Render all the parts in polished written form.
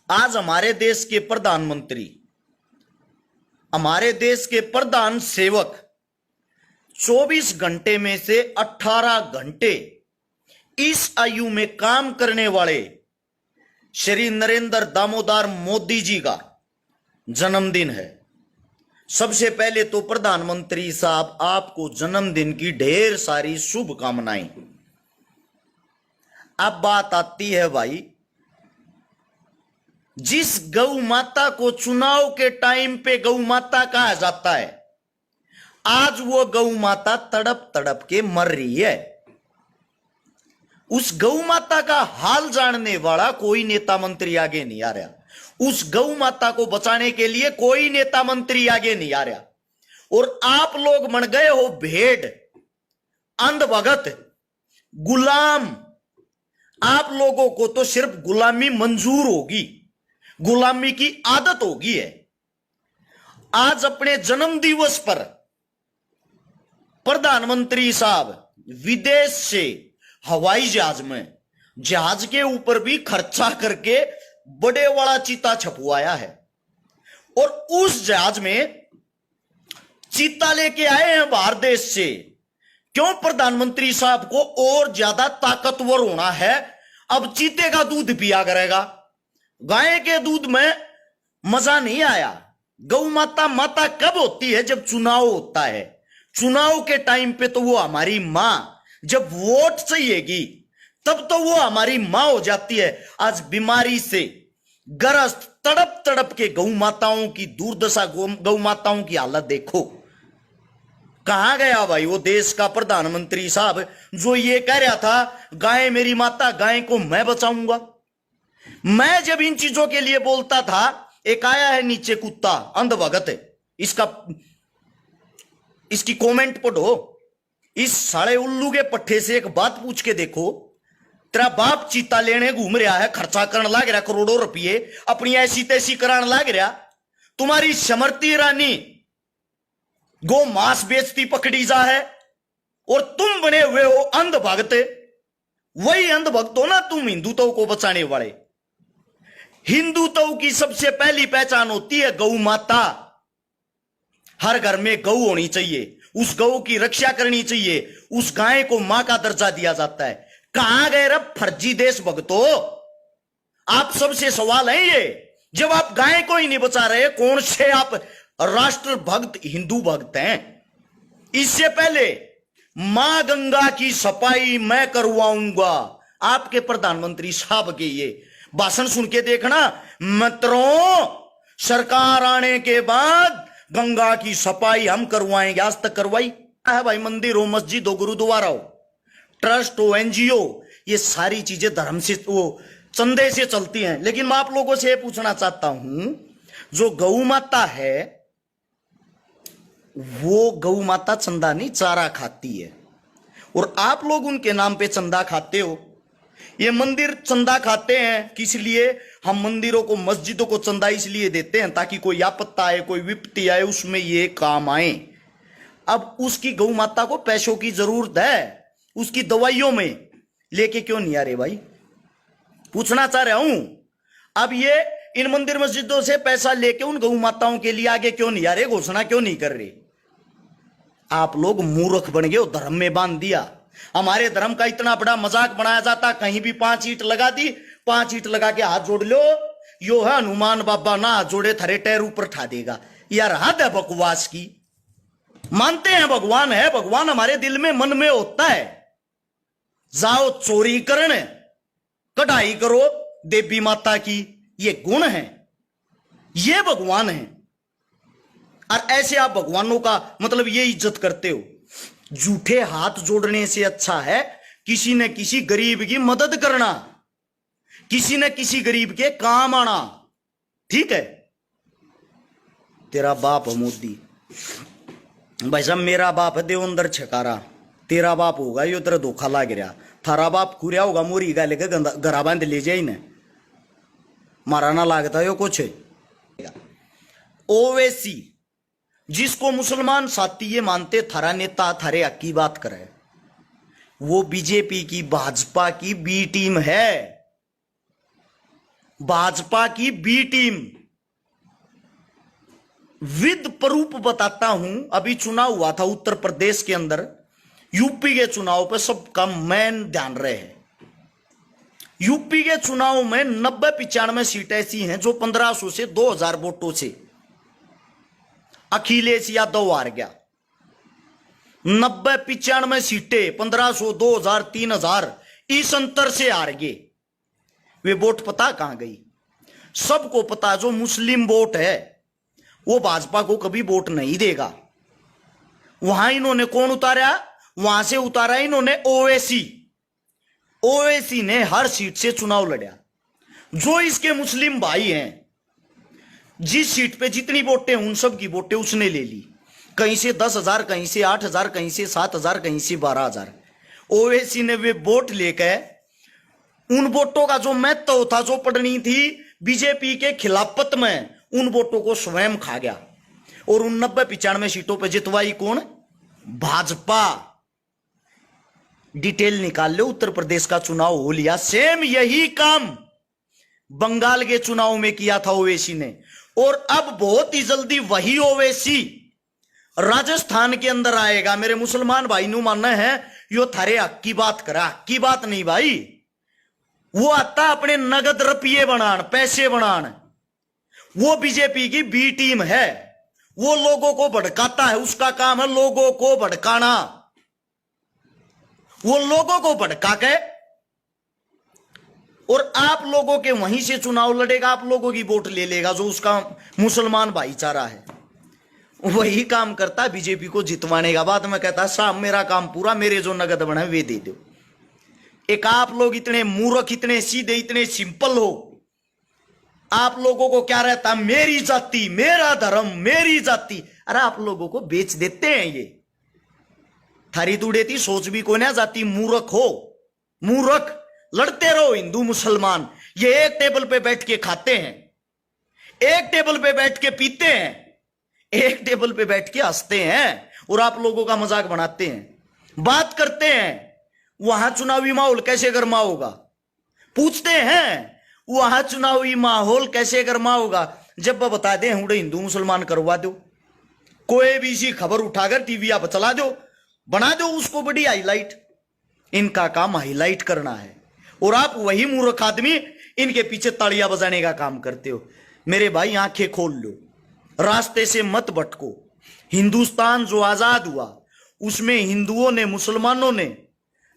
आज हमारे देश के प्रधानमंत्री, हमारे देश के प्रधान सेवक 24 घंटे में से 18 घंटे इस आयु में काम करने वाले श्री नरेंद्र दामोदर मोदी जी का जन्मदिन है। सबसे पहले तो प्रधानमंत्री साहब आपको जन्मदिन की ढेर सारी शुभकामनाएं। अब बात आती है भाई, जिस गौ माता को चुनाव के टाइम पे गौ माता कहा जाता है, आज वो गौ माता तड़प तड़प के मर रही है। उस गौ माता का हाल जानने वाला कोई नेता मंत्री आगे नहीं आ रहा। उस गौ माता को बचाने के लिए कोई नेता मंत्री आगे नहीं आ रहा। और आप लोग बन गए हो भेड़, अंधभगत, गुलाम। आप लोगों को तो सिर्फ गुलामी मंजूर होगी, गुलामी की आदत होगी है। आज अपने जन्म दिवस पर प्रधानमंत्री साहब विदेश से हवाई जहाज में, जहाज के ऊपर भी खर्चा करके बड़े वाला चीता छपवाया है। और उस जहाज में चीता लेके आए हैं बाहर देश से। क्यों? प्रधानमंत्री साहब को और ज्यादा ताकतवर होना है। अब चीते का दूध पिया करेगा, गाय के दूध में मजा नहीं आया। गौ माता माता कब होती है? जब चुनाव होता है। चुनाव के टाइम पे तो वो हमारी मां, जब वोट चाहिएगी तब तो वो हमारी मां हो जाती है। आज बीमारी से ग्रस्त तड़प तड़प के गौ माताओं की दुर्दशा, गौ माताओं की हालत देखो। कहां गया भाई वो देश का प्रधानमंत्री साहब जो ये कह रहा था गाय मेरी माता, गाय को मैं बचाऊंगा। मैं जब इन चीजों के लिए बोलता था, एक आया है नीचे कुत्ता, अंधभगत है, इसकी कमेंट पढ़ो। इस साले उल्लू के पट्टे से एक बात पूछ के देखो, तेरा बाप चीता लेने घूम रहा है, खर्चा करने लग रहा करोड़ों रुपये, अपनी ऐसी तैसी कराने लग रहा। तुम्हारी समृति ईरानी गो मांस बेचती पकड़ी जा है और तुम बने हुए हो अंधभक्त। वही अंधभक्त हो ना तुम, हिंदुत्व को बचाने वाले। हिंदुत्व की सबसे पहली पहचान होती है गौ माता। हर घर में गौ होनी चाहिए, उस गौ की रक्षा करनी चाहिए, उस गाय को मां का दर्जा दिया जाता है। कहां गए रब फर्जी देश भक्तो? आप सबसे सवाल है ये, जब आप गाय को ही नहीं बचा रहे, कौन से आप राष्ट्र भक्त हिंदू भक्त हैं? इससे पहले मां गंगा की सफाई मैं करवाऊंगा। आपके प्रधानमंत्री साहब के ये भाषण सुन के देखना मित्रों, सरकार आने के बाद गंगा की सफाई हम करवाएंगे। आज तक करवाई है भाई? मंदिर हो, मस्जिद हो, गुरुद्वारा हो, ट्रस्ट हो, एनजीओ, ये सारी चीजें धर्म से, वो चंदे से चलती हैं। लेकिन मैं आप लोगों से पूछना चाहता हूं, जो गौ माता है वो गौ माता चंदा नहीं चारा खाती है, और आप लोग उनके नाम पे चंदा खाते हो। ये मंदिर चंदा खाते हैं किस लिए? हम मंदिरों को, मस्जिदों को चंदा इसलिए देते हैं ताकि कोई आपत्ति आए, कोई विपत्ति आए, उसमें ये काम आए। अब उसकी गौ माता को पैसों की जरूरत है, उसकी दवाइयों में लेके क्यों नहीं आ रहे भाई? पूछना चाह रहा हूं। अब ये इन मंदिर मस्जिदों से पैसा लेके उन गौ माताओं के लिए आगे क्यों नहीं आ रहे? घोषणा क्यों नहीं कर रहे? आप लोग मूर्ख बन गए, धर्म में बांध दिया। हमारे धर्म का इतना बड़ा मजाक बनाया जाता, कहीं भी 5 ईंट लगा दी, 5 ईंट लगा के हाथ जोड़ लो, यो है हनुमान बाबा ना हाथ जोड़े थारे टैर ऊपर ठा देगा। यार हद है बकवास की। मानते हैं भगवान है, भगवान हमारे दिल में, मन में होता है। जाओ चोरी करने, कढ़ाई करो देवी माता की, ये गुण है, ये भगवान है। और ऐसे आप भगवानों का मतलब ये इज्जत करते हो। झूठे हाथ जोड़ने से अच्छा है किसी न किसी गरीब की मदद करना, किसी न किसी गरीब के काम आना। ठीक है? तेरा बाप मोदी, भाई साहब मेरा बाप है देवंदर छकारा, तेरा बाप होगा यो तेरा धोखा लाग रहा, थारा बाप खुरिया होगा मोरी का लेकर गरा बांध ले जाए ना, मारा ना लागता यो कुछ। ओवैसी जिसको मुसलमान साथी ये मानते थारा नेता थारे हक की बात करे, वो बीजेपी की, भाजपा की बी टीम है। भाजपा की बी टीम विद प्रूफ बताता हूं। अभी चुनाव हुआ था उत्तर प्रदेश के अंदर, यूपी के चुनाव पे सबका मेन ध्यान रहे हैं। यूपी के चुनाव में 90-95 सीटें ऐसी हैं जो 1500 से 2000 वोटों से अखिलेश यादव हार गया। 90-95 सीटें 1500, 2000, 3000 इस अंतर से हार गए। वे वोट पता कहां गई? सबको पता, जो मुस्लिम वोट है वो भाजपा को कभी वोट नहीं देगा। वहां इन्होंने कौन उतारा? वहां से उतारा इन्होंने ओवैसी। ओवैसी ने हर सीट से चुनाव लड़ा। जो इसके मुस्लिम भाई हैं, जिस सीट पे जितनी वोटें उन सब की वोटें उसने ले ली। कहीं से 10,000, कहीं से 8,000, कहीं से 7,000, कहीं से 12,000। ओवैसी ने वे वोट लेकर उन वोटों का जो महत्व था, जो पड़नी थी बीजेपी के खिलाफत में, उन वोटों को स्वयं खा गया। और उन 90-95 सीटों पर जितवाई कौन? भाजपा। डिटेल निकाल लो, उत्तर प्रदेश का चुनाव हो लिया। सेम यही काम बंगाल के चुनाव में किया था ओवैसी ने। और अब बहुत ही जल्दी वही ओवैसी राजस्थान के अंदर आएगा। मेरे मुसलमान भाई नु मानना है यो थारे हक की बात करा, हक की बात नहीं भाई। वो आता अपने नगद रुपये बनान, पैसे बनान। वो बीजेपी की बी टीम है। वो लोगों को भड़काता है, उसका काम है लोगों को भड़काना। वो लोगों को भड़का के और आप लोगों के वहीं से चुनाव लड़ेगा, आप लोगों की वोट ले लेगा। जो उसका मुसलमान भाईचारा है वही काम करता है बीजेपी को जितवाने का। बाद में कहता है साहब मेरा काम पूरा, मेरे जो नगद बने वे दे दो। एक आप लोग इतने मूर्ख, इतने सीधे, इतने सिंपल हो। आप लोगों को क्या रहता? मेरी जाति, मेरा धर्म, मेरी जाति। अरे आप लोगों को बेच देते हैं ये। थारी तुड़ेती सोच भी कोई ना जाती। मूर्ख हो, मूर्ख। लड़ते रहो हिंदू मुसलमान। ये एक टेबल पे बैठ के खाते हैं, एक टेबल पे बैठ के पीते हैं, एक टेबल पे बैठ के हंसते हैं और आप लोगों का मजाक बनाते हैं, बात करते हैं। वहां चुनावी माहौल कैसे गर्मा होगा? पूछते हैं वहां चुनावी माहौल कैसे गर्मा होगा? जब वह बता दे हुडे हिंदू मुसलमान करवा दो, कोई भी इसी खबर उठाकर टीवी आप चला दो, बना दो उसको बड़ी हाईलाइट। इनका काम हाईलाइट करना है और आप वही मूर्ख आदमी इनके पीछे तालियां बजाने का काम करते हो। मेरे भाई आंखें खोल लो, रास्ते से मत भटको। हिंदुस्तान जो आजाद हुआ उसमें हिंदुओं ने, मुसलमानों ने,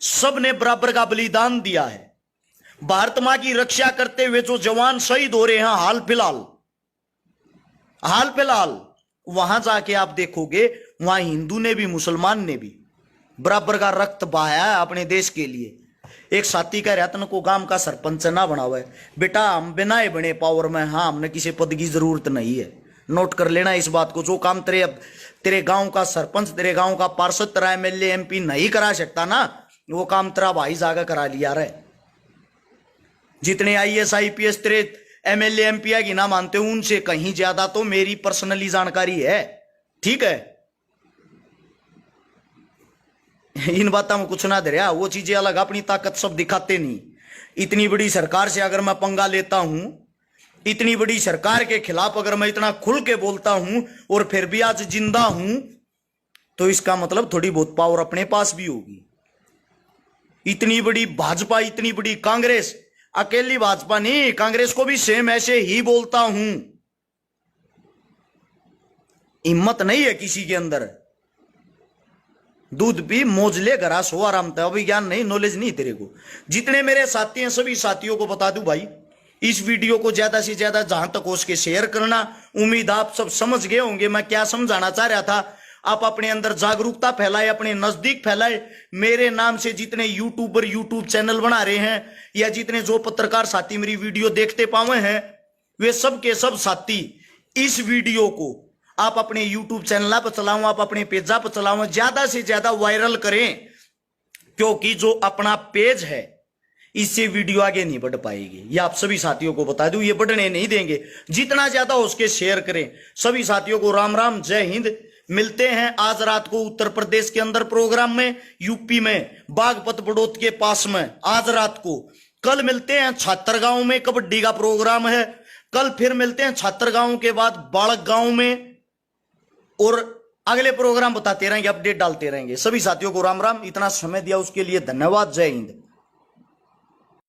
सब ने बराबर का बलिदान दिया है। भारत मां की रक्षा करते हुए जो जवान शहीद हो रहे हैं हाल फिलहाल वहां जाके आप देखोगे वहां हिंदू ने भी मुसलमान ने भी बराबर का रक्त बहाया है अपने देश के लिए। एक साथी कह रहा तन को गांव का सरपंच ना बनावा है। बेटा हम बिना बने पावर में, हाँ हमने किसी पद की जरूरत नहीं है। नोट कर लेना इस बात को। जो काम तेरे गांव का सरपंच, तेरे गांव का पार्षद, तेरा एमएलए एमपी नहीं करा सकता ना, वो काम तेरा भाई जागा करा लिया रहे। जितने आईएएस आईपीएस तेरे एमएलए एमपी की ना मानते हो उनसे कहीं ज्यादा तो मेरी पर्सनली जानकारी है। ठीक है, इन बातों में कुछ ना दे रहा। वो चीजें अलग, अपनी ताकत सब दिखाते नहीं। इतनी बड़ी सरकार से अगर मैं पंगा लेता हूं, इतनी बड़ी सरकार के खिलाफ अगर मैं इतना खुल के बोलता हूं और फिर भी आज जिंदा हूं, तो इसका मतलब थोड़ी बहुत पावर अपने पास भी होगी। इतनी बड़ी भाजपा, इतनी बड़ी कांग्रेस, अकेली भाजपा नहीं, कांग्रेस को भी सेम ऐसे ही बोलता हूं। हिम्मत नहीं है किसी के अंदर। दूध पी, मौज ले, घरा सो, आराम था। अभी ज्ञान नहीं, नॉलेज नहीं तेरे को। जितने मेरे साथी हैं सभी साथियों को बता दूं भाई, इस वीडियो को ज्यादा से ज्यादा जहां तक हो सके शेयर करना। उम्मीद आप सब समझ गए होंगे मैं क्या समझाना चाह रहा था। आप अपने अंदर जागरूकता फैलाए, अपने नजदीक फैलाए। मेरे नाम से जितने यूट्यूबर यूट्यूब चैनल बना रहे हैं या जितने जो पत्रकार साथी मेरी वीडियो देखते पाए हैं, वे सब के सब साथी इस वीडियो को आप अपने यूट्यूब चैनल पर चलाओ, आप अपने पेजा पर चलाओ, ज्यादा से ज्यादा वायरल करें। क्योंकि जो अपना पेज है इससे वीडियो आगे नहीं बढ़ पाएगी। ये आप सभी साथियों को बता दूं, ये बढ़ने नहीं देंगे। जितना ज्यादा हो सके शेयर करें। सभी साथियों को राम राम, जय हिंद। मिलते हैं आज रात को उत्तर प्रदेश के अंदर प्रोग्राम में, यूपी में बागपत बड़ौत के पास में आज रात को कल मिलते हैं छात्रगांव में, कबड्डी का प्रोग्राम है। कल फिर मिलते हैं छात्रगांव के बाद बालक गांव में, और अगले प्रोग्राम बताते रहेंगे, अपडेट डालते रहेंगे। सभी साथियों को राम राम। इतना समय दिया उसके लिए धन्यवाद। जय हिंद।